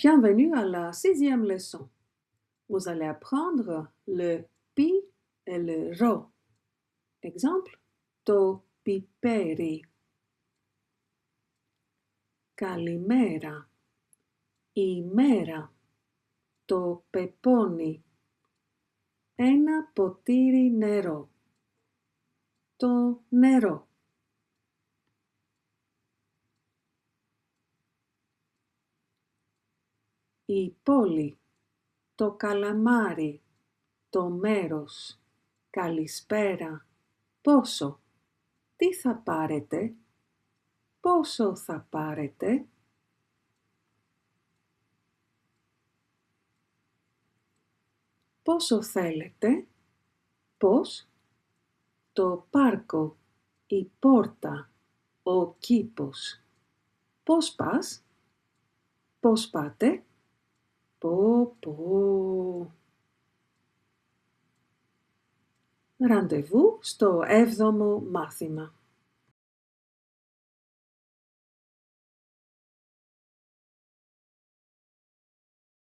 Bienvenue à la 6e leçon. Vous allez apprendre le pi et le ro. Exemple, το πιπέρι. Καλημέρα. Η μέρα. Το πεπόνι. Ένα ποτήρι νερό. Το νερό. Η πόλη. Το καλαμάρι. Το μέρος. Καλησπέρα. Πόσο. Τι θα πάρετε. Πόσο θα πάρετε. Πόσο θέλετε. Πώς. Το πάρκο. Η πόρτα. Ο κήπος. Πώς πας. Πώς πάτε. Πω. Ραντεβού στο 7ο μάθημα.